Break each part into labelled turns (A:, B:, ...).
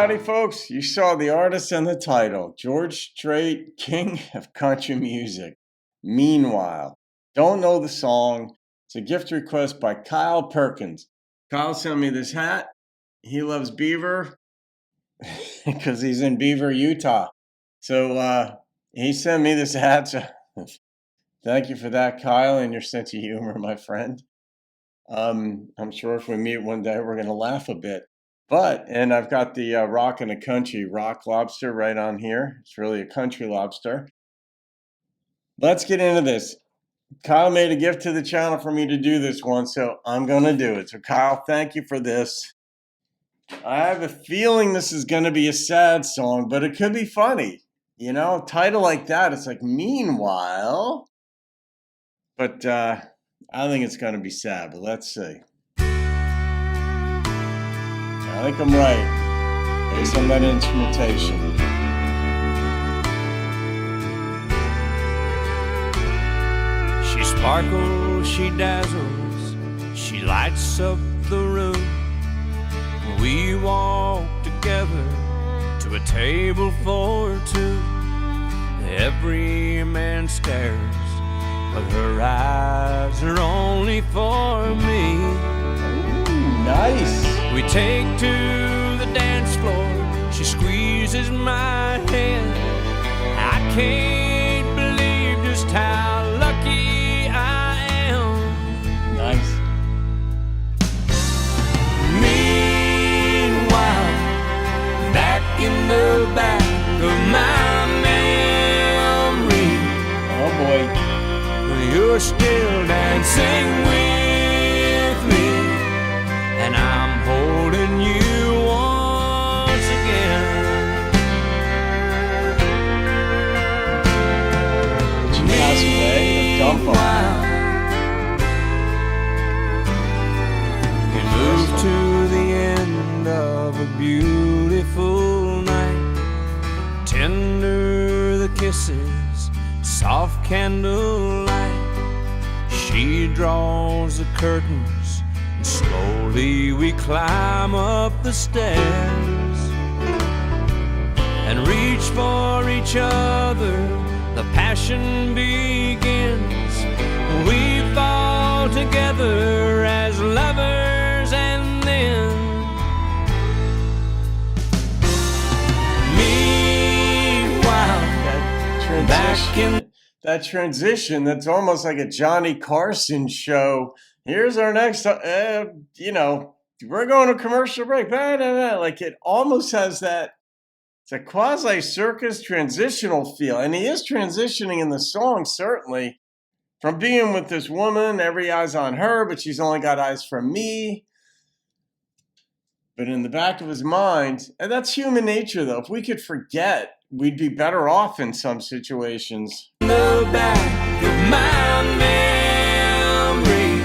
A: Howdy, folks. You saw the artist and the title. George Strait, King of Country Music. Meanwhile, don't know the song. It's a gift request by Kyle Perkins. Kyle sent me this hat. He loves Beaver because he's in Beaver, Utah. So he sent me this hat. So thank you for that, Kyle, and your sense of humor, my friend. I'm sure if we meet one day, we're going to laugh a bit. And I've got the Rock and a Country rock lobster right on here. It's really a country lobster. Let's get into this. Kyle made a gift to the channel for me to do this one, so I'm going to do it. So Kyle, thank you for this. I have a feeling this is going to be a sad song, but it could be funny. You know, title like that, it's like Meanwhile. But I think it's going to be sad, but let's see. I think I'm right, based on that instrumentation.
B: She sparkles, she dazzles, she lights up the room. We walk together to a table for two. Every man stares, but her eyes are only for me.
A: Ooh, nice.
B: We take to the dance floor, she squeezes my hand. I can't believe just how lucky I am.
A: Nice.
B: Meanwhile, back in the back of my memory,
A: Oh boy.
B: you're still dancing with me, and I'm holding you once again.
A: She passed away. A dump on
B: We moved to the end of a beautiful night. Tender the kisses, soft candlelight. She draws the curtains, and slowly we climb up the stairs and reach for each other. The passion begins. We fall together as lovers, and then meanwhile, back in
A: that transition, that's almost like a Johnny Carson show. Here's our next, we're going to commercial break. Like it almost has that, it's a quasi-circus transitional feel. And he is transitioning in the song, certainly, from being with this woman, every eye's on her, but she's only got eyes for me. But in the back of his mind, and that's human nature, though. If we could forget, we'd be better off in some situations.
B: the back of my memory,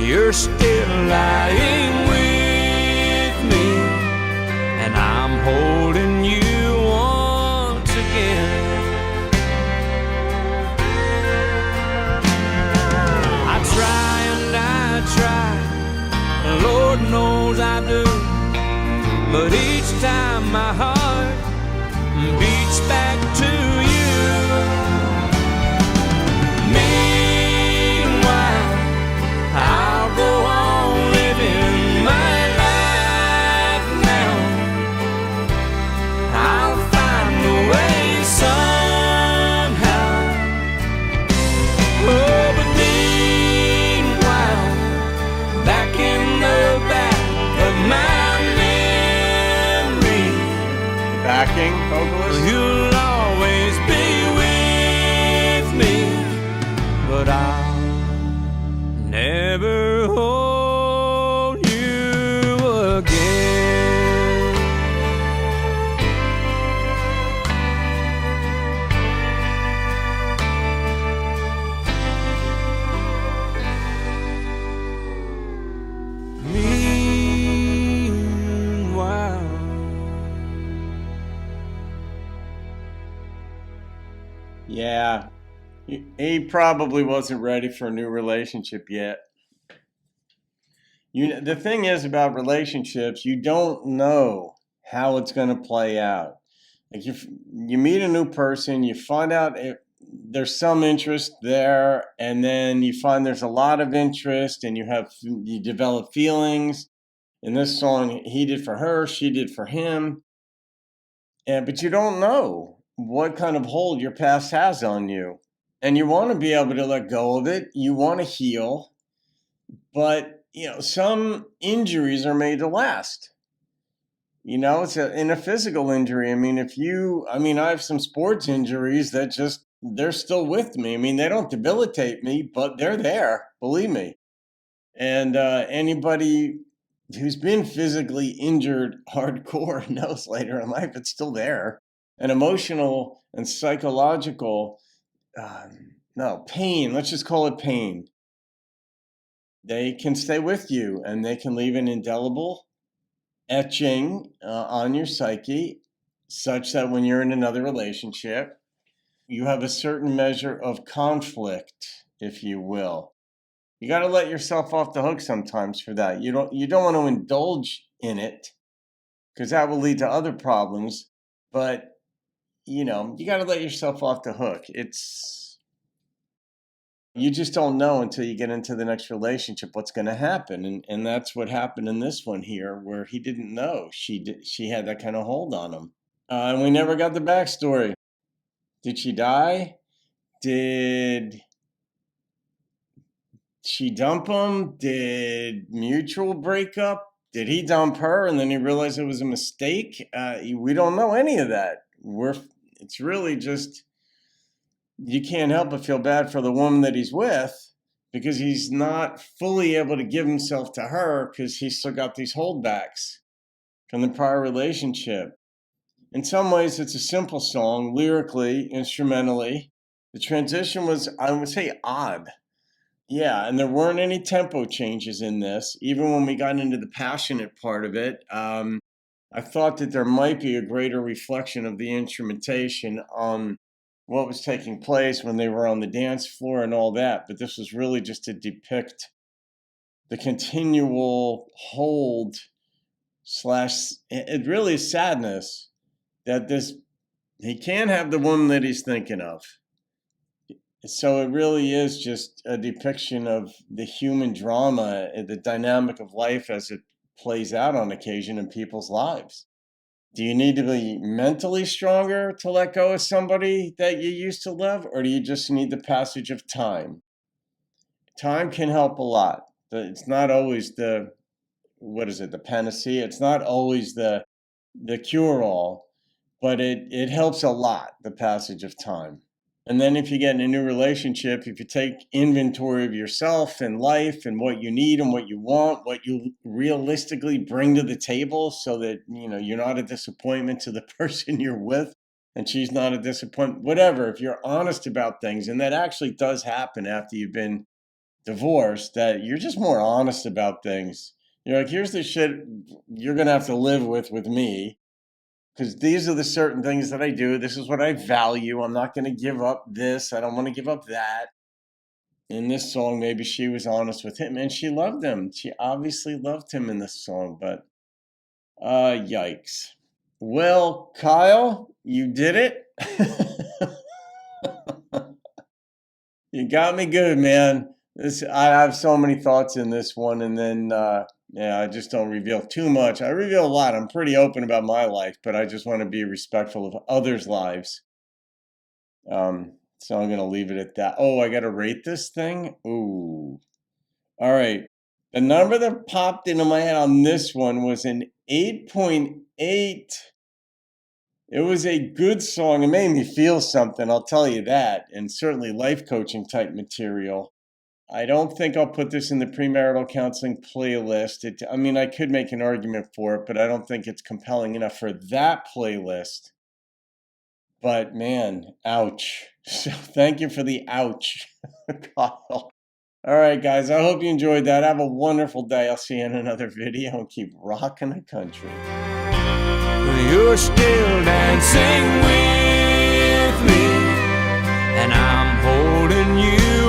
B: you're still lying with me, and I'm holding you once again. I try and I try, Lord knows I do, but each time my heart beats back to you. Meanwhile, I'll go on living my life now. I'll find a way somehow. Oh, but meanwhile, back in the back of my memory,
A: Backing vocalist.
B: you'll always be with me, but I'll never hold you again. Meanwhile,
A: Yeah. He probably wasn't ready for a new relationship yet. The thing is about relationships, you don't know how it's going to play out. Like you meet a new person, you find out there's some interest there, and then you find there's a lot of interest, and you develop feelings. In this song, he did for her, she did for him, but you don't know what kind of hold your past has on you, and you want to be able to let go of it. You want to heal, but some injuries are made to last. It's in a physical injury. I mean, I have some sports injuries that they're still with me. I mean, they don't debilitate me, but they're there, believe me. And anybody who's been physically injured hardcore knows later in life it's still there. And emotional and psychological, pain, let's just call it pain. They can stay with you, and they can leave an indelible etching on your psyche, such that when you're in another relationship, you have a certain measure of conflict, if you will. You got to let yourself off the hook sometimes for that. You don't want to indulge in it, because that will lead to other problems. But you got to let yourself off the hook. You just don't know until you get into the next relationship what's going to happen. And that's what happened in this one here, where he didn't know she had that kind of hold on him. And we never got the backstory. Did she die? Did she dump him? Did mutual breakup? Did he dump her and then he realized it was a mistake? We don't know any of that. It's really just, you can't help but feel bad for the woman that he's with, because he's not fully able to give himself to her because he's still got these holdbacks from the prior relationship. In some ways, it's a simple song, lyrically, instrumentally. The transition was, I would say, odd. Yeah, and there weren't any tempo changes in this. Even when we got into the passionate part of it, I thought that there might be a greater reflection of the instrumentation on what was taking place when they were on the dance floor and all that. But this was really just to depict the continual hold / it really is sadness that he can't have the woman that he's thinking of. So it really is just a depiction of the human drama, the dynamic of life as it plays out on occasion in people's lives. Do you need to be mentally stronger to let go of somebody that you used to love, or do you just need the passage of time? Time can help a lot. It's not always the panacea. It's not always the cure-all, but it helps a lot, the passage of time. And then if you get in a new relationship, if you take inventory of yourself and life and what you need and what you want, what you realistically bring to the table, so that, you're not a disappointment to the person you're with and she's not a disappointment, whatever. If you're honest about things, and that actually does happen after you've been divorced, that you're just more honest about things. You're like, here's the shit you're going to have to live with me. Because these are the certain things that I do. This is what I value. I'm not going to give up this. I don't want to give up that. In this song, maybe she was honest with him, and she loved him. She obviously loved him in this song, but yikes. Well, Kyle, you did it. You got me good, man. I have so many thoughts in this one, and then I just don't reveal too much. I reveal a lot. I'm pretty open about my life, but I just want to be respectful of others' lives. So I'm going to leave it at that. Oh, I got to rate this thing? Ooh. All right. The number that popped into my head on this one was an 8.8. It was a good song. It made me feel something, I'll tell you that, and certainly life coaching type material. I don't think I'll put this in the premarital counseling playlist. I could make an argument for it, but I don't think it's compelling enough for that playlist. But man, ouch. So thank you for the ouch, Kyle. All right, guys, I hope you enjoyed that. Have a wonderful day. I'll see you in another video, and keep rocking the country.
B: You're still dancing with me, and I'm holding you